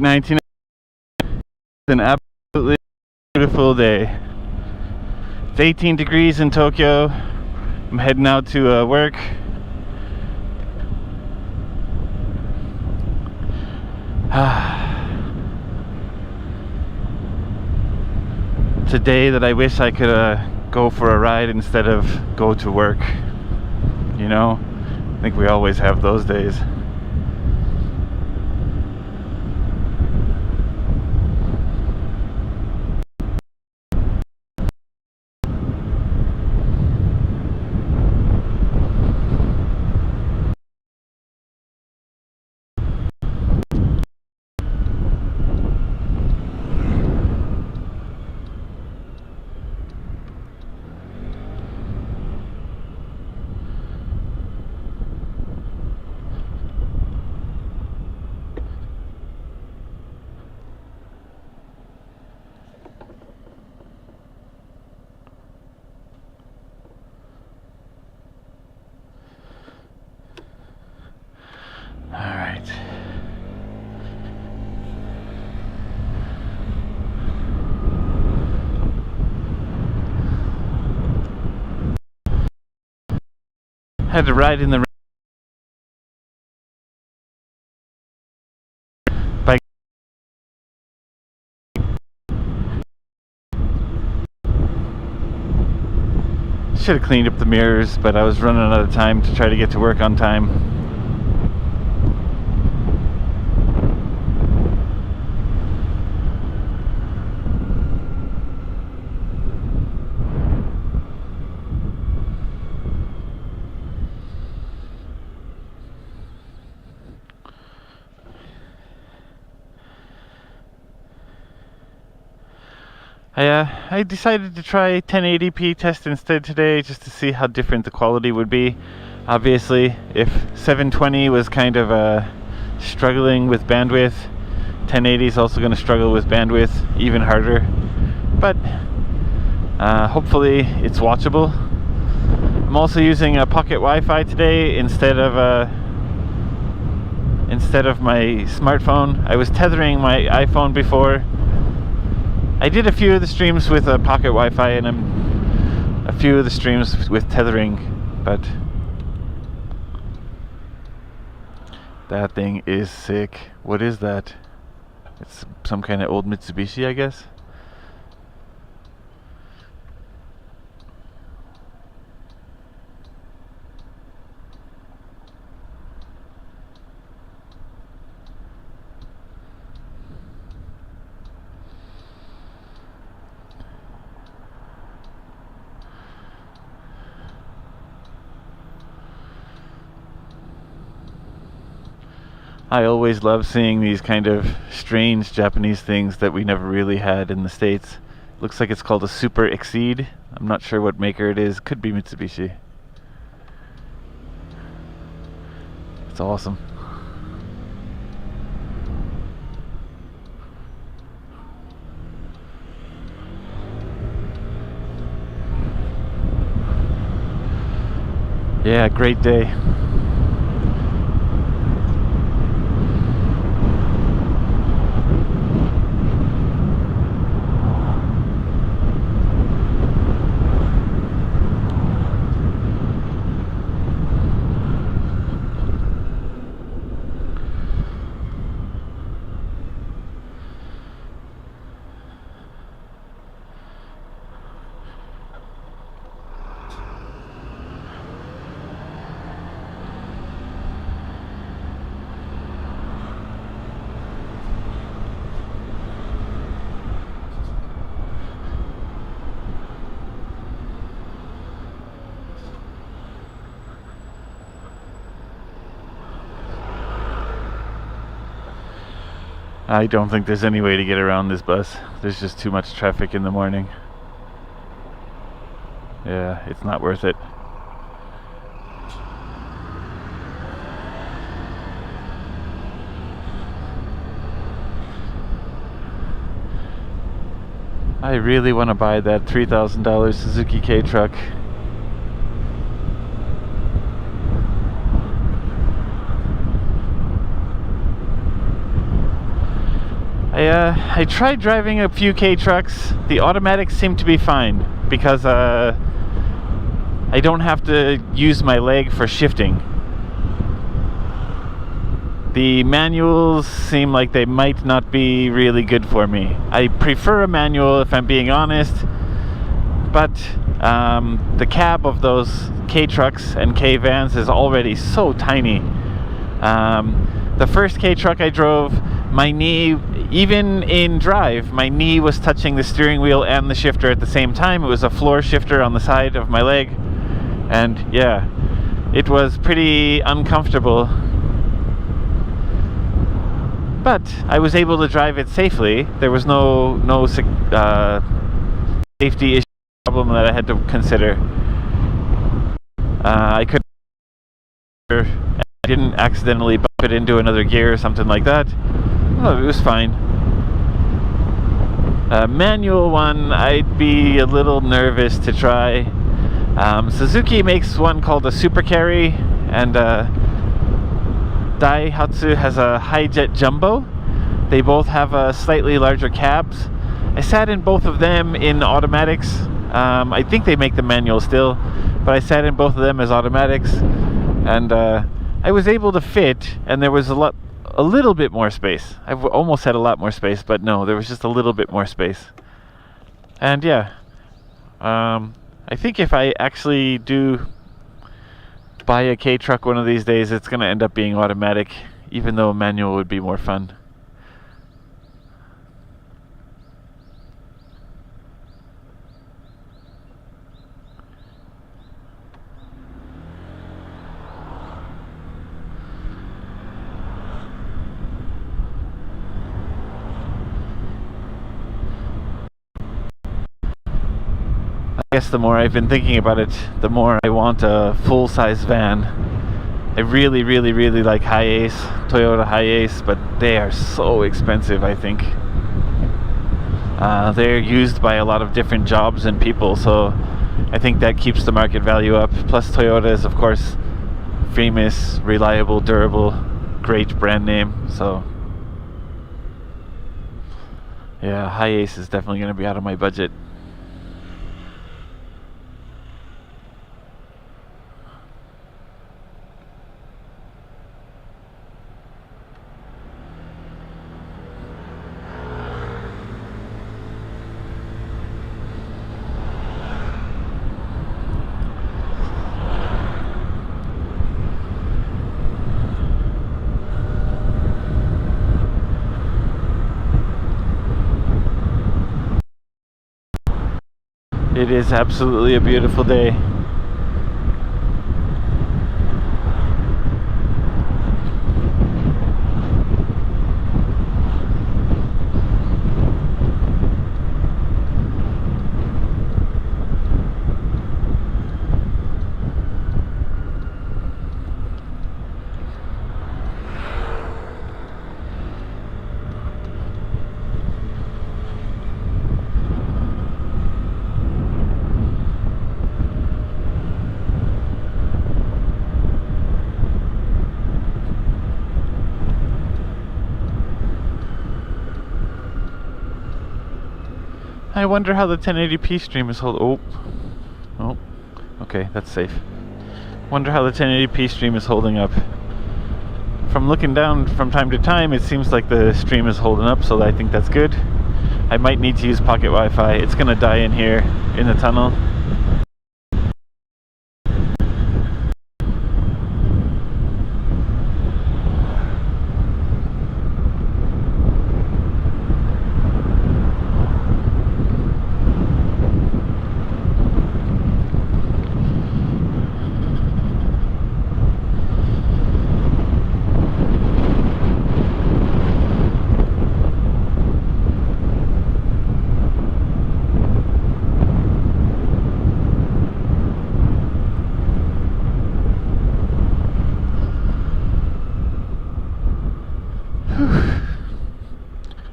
19. It's an absolutely beautiful day. It's 18 degrees in Tokyo. I'm heading out to work. It's a day that I wish I could go for a ride instead of go to work. You know, I think we always have those days. Alright. Had to ride in the bike. Should have cleaned up the mirrors, but I was running out of time to try to get to work on time. I decided to try 1080p test instead today, just to see how different the quality would be. Obviously, if 720 was kind of struggling with bandwidth, 1080 is also going to struggle with bandwidth even harder. But hopefully it's watchable. I'm also using a pocket Wi-Fi today instead of my smartphone. I was tethering my iPhone before. I did a few of the streams with a pocket Wi-Fi and a few of the streams with tethering, but that thing is sick. What is that? It's some kind of old Mitsubishi, I guess. I always love seeing these kind of strange Japanese things that we never really had in the States. Looks like it's called a Super Exceed. I'm not sure what maker it is. Could be Mitsubishi. It's awesome. Yeah, great day. I don't think there's any way to get around this bus. There's just too much traffic in the morning. Yeah, it's not worth it. I really want to buy that $3,000 Suzuki K truck. I tried driving a few K trucks. The automatics seem to be fine because I don't have to use my leg for shifting. The manuals seem like they might not be really good for me. I prefer a manual if I'm being honest, but the cab of those K trucks and K vans is already so tiny. The first K truck I drove, my knee, even in drive, my knee was touching the steering wheel and the shifter at the same time. It was a floor shifter on the side of my leg, and yeah, it was pretty uncomfortable. But I was able to drive it safely. There was no safety issue problem that I had to consider. I didn't accidentally bump it into another gear or something like that. Oh, it was fine. Manual one, I'd be a little nervous to try. Suzuki makes one called a Super Carry, and Daihatsu has a Hi-Jet Jumbo. They both have slightly larger cabs. I sat in both of them in automatics. I think they make the manual still, but I sat in both of them as automatics, and I was able to fit, and there was a little bit more space. I almost had a lot more space, but no, there was just a little bit more space. And yeah, I think if I actually do buy a K truck one of these days, it's going to end up being automatic, even though a manual would be more fun. I guess the more I've been thinking about it, the more I want a full-size van. I really, really, really like Hi-Ace, Toyota Hi-Ace, but they are so expensive, I think. They're used by a lot of different jobs and people, so I think that keeps the market value up. Plus Toyota is, of course, famous, reliable, durable, great brand name, so yeah, Hi-Ace is definitely going to be out of my budget. It is absolutely a beautiful day. I wonder how the 1080p stream is holding. Oh, okay, that's safe. Wonder how the 1080p stream is holding up. From looking down from time to time, it seems like the stream is holding up, so I think that's good. I might need to use pocket Wi-Fi. It's gonna die in here in the tunnel.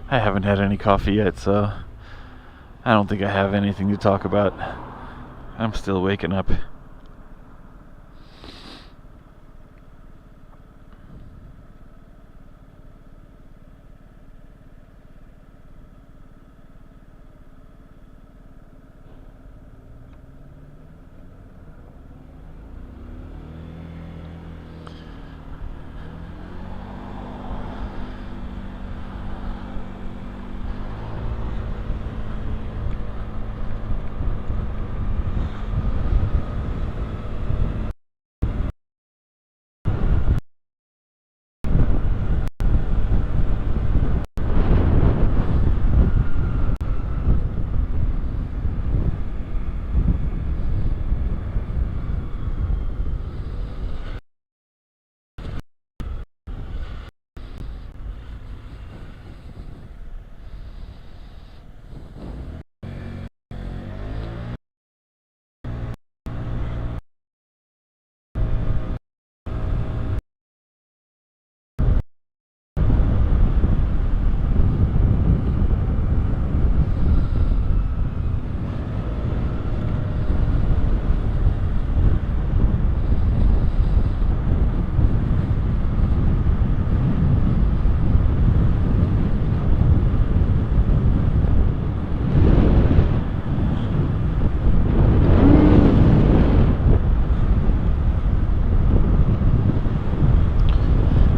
I haven't had any coffee yet, so I don't think I have anything to talk about. I'm still waking up.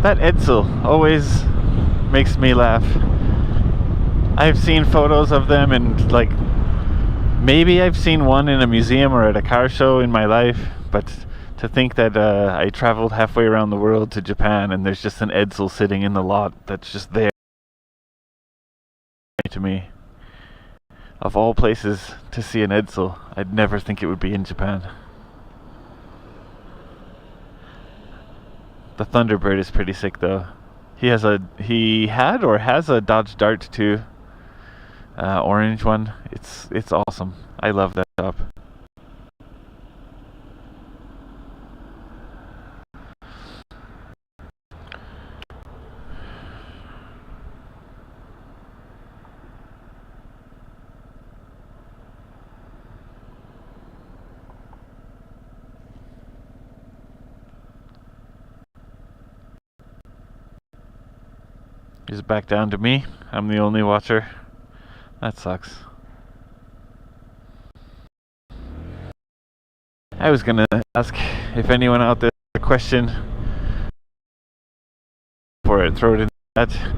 That Edsel always makes me laugh. I've seen photos of them, and like maybe I've seen one in a museum or at a car show in my life, but to think that I traveled halfway around the world to Japan and there's just an Edsel sitting in the lot that's just there to me. Of all places to see an Edsel, I'd never think it would be in Japan. The Thunderbird is pretty sick though. He had or has a Dodge Dart too. Orange one. It's awesome. I love that shop. Is it back down to me? I'm the only watcher. That sucks. I was gonna ask if anyone out there has a question for it. Throw it in the chat.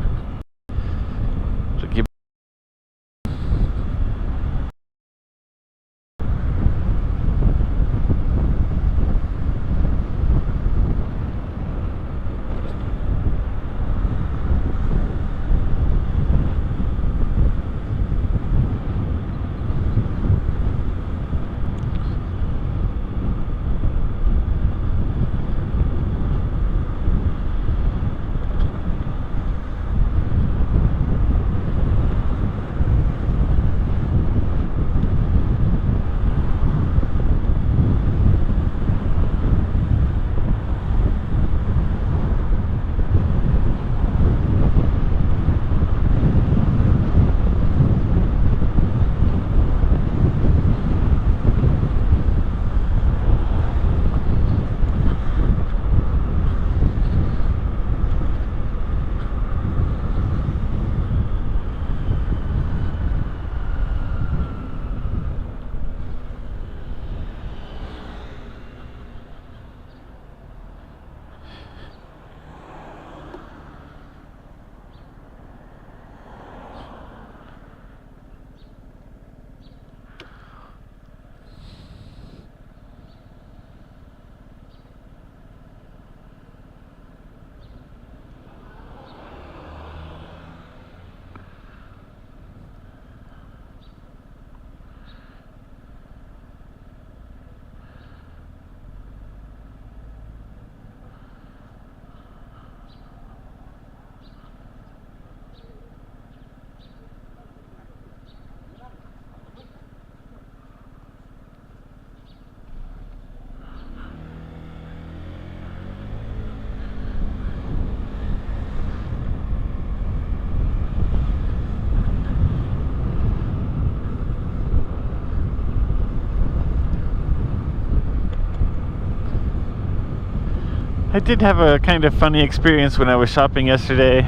I did have a kind of funny experience when I was shopping yesterday.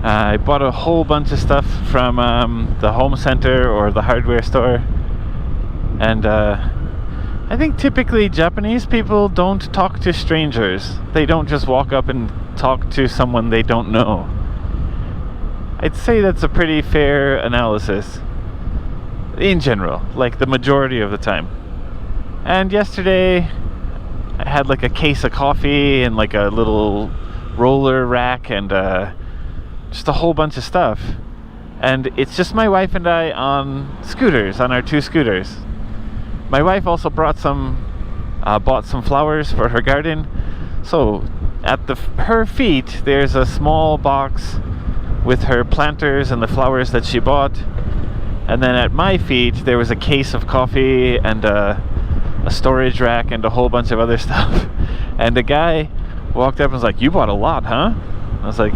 I bought a whole bunch of stuff from the home center or the hardware store, and I think typically Japanese people don't talk to strangers. They don't just walk up and talk to someone they don't know. I'd say that's a pretty fair analysis in general, like the majority of the time. And yesterday I had like a case of coffee and like a little roller rack and just a whole bunch of stuff. And it's just my wife and I on scooters, on our 2 scooters. My wife also bought some flowers for her garden. So at her feet there's a small box with her planters and the flowers that she bought. And then at my feet there was a case of coffee and a storage rack and a whole bunch of other stuff. And the guy walked up and was like, "You bought a lot, huh?" I was like,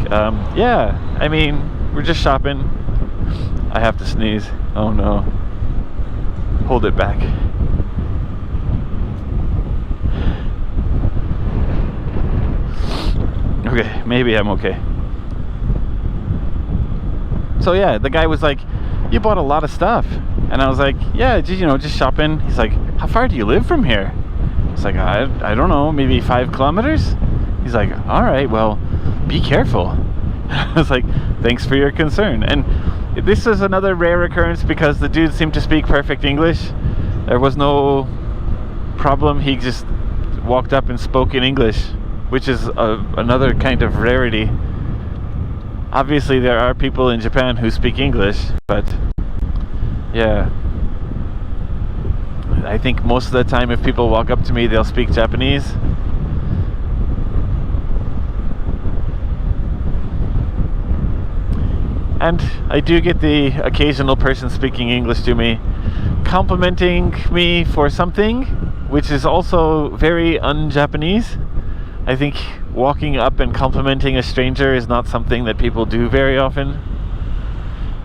yeah, I mean, we're just shopping. I have to sneeze. Oh no. Hold it back. Okay, maybe I'm okay. So yeah, the guy was like, "You bought a lot of stuff." And I was like, "Yeah, just shopping." He's like, "How far do you live from here?" It's like, I don't know, maybe 5 kilometers? He's like, all right, well, be careful. I was like, thanks for your concern. And this is another rare occurrence because the dude seemed to speak perfect English. There was no problem. He just walked up and spoke in English, which is another kind of rarity. Obviously, there are people in Japan who speak English, but yeah. I think most of the time if people walk up to me, they'll speak Japanese. And I do get the occasional person speaking English to me, complimenting me for something, which is also very un-Japanese. I think walking up and complimenting a stranger is not something that people do very often.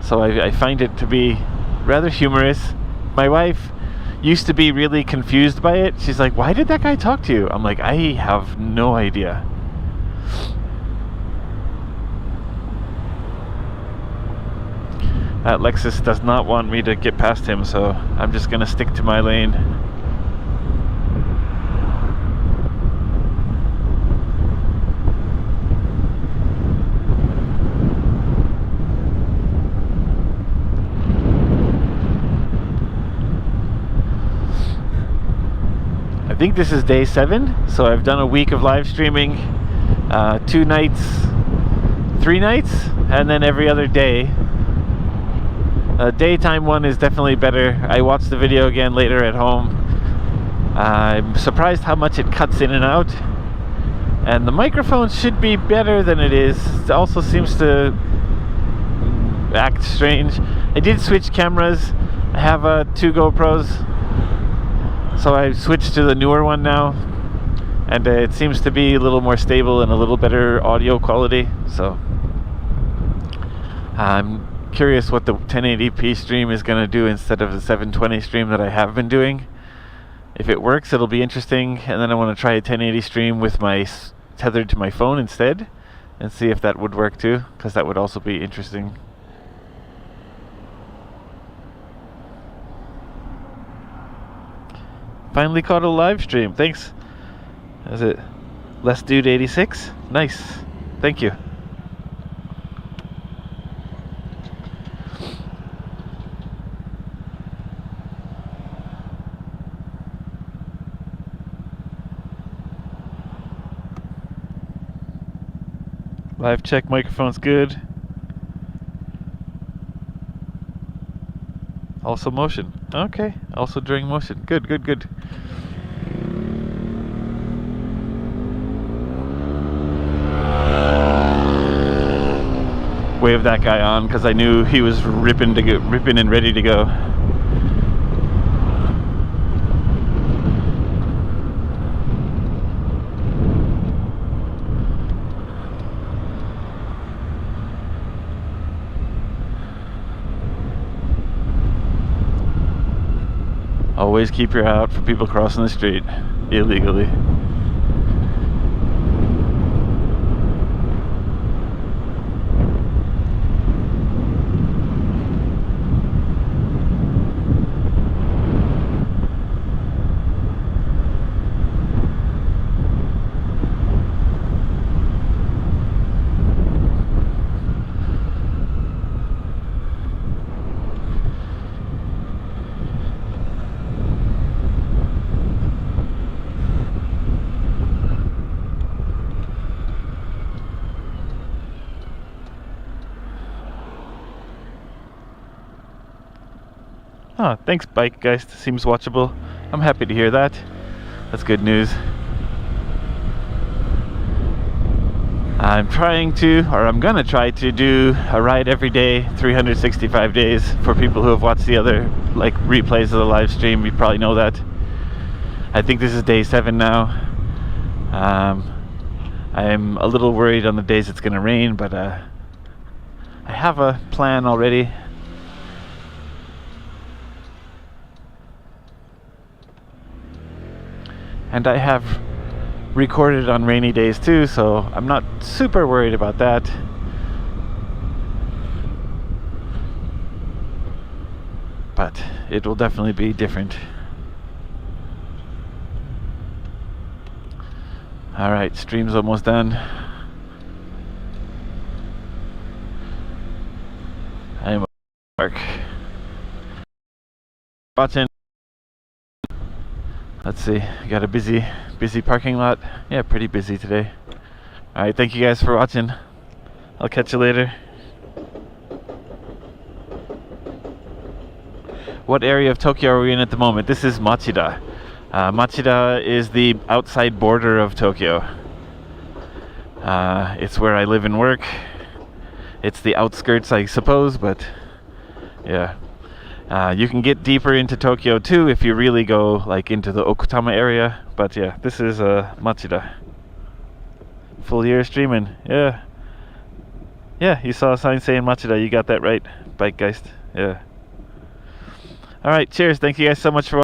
So I find it to be rather humorous. My wife used to be really confused by it. She's like, why did that guy talk to you? I'm like, I have no idea. That Lexus does not want me to get past him, so I'm just gonna stick to my lane. I think this is day 7, so I've done a week of live streaming, 2 nights, 3 nights, and then every other day. Daytime one is definitely better. I watched the video again later at home. I'm surprised how much it cuts in and out, and the microphone should be better than it is. It also seems to act strange. I did switch cameras. I have 2 GoPros, so I switched to the newer one now, and it seems to be a little more stable and a little better audio quality. So I'm curious what the 1080p stream is going to do instead of the 720 stream that I have been doing. If it works, it'll be interesting, and then I want to try a 1080 stream with my tethered to my phone instead and see if that would work too, because that would also be interesting. Finally caught a live stream. Thanks. Is it Less Dude 86? Nice. Thank you. Live check, microphone's good. Also motion. Okay, also during motion. Good, good, good. Waved that guy on because I knew he was ripping and ready to go. Always keep your eye out for people crossing the street illegally. Oh, thanks bike guys, seems watchable. I'm happy to hear that. That's good news. I'm gonna try to do a ride every day, 365 days, for people who have watched the other replays of the live stream. You probably know that. I think this is day 7 now. I'm a little worried on the days it's gonna rain, but I have a plan already. And I have recorded on rainy days too, so I'm not super worried about that. But it will definitely be different. Alright, stream's almost done. I'm park. Watching. Let's see, got a busy parking lot. Yeah, pretty busy today. Alright, thank you guys for watching. I'll catch you later. What area of Tokyo are we in at the moment? This is Machida. Machida is the outside border of Tokyo. It's where I live and work. It's the outskirts, I suppose, but yeah. You can get deeper into Tokyo too if you really go like into the Okutama area. But yeah, this is Machida. Full year streaming. Yeah. Yeah, you saw a sign saying Machida. You got that right, Bike Geist. Yeah. Alright, cheers. Thank you guys so much for watching.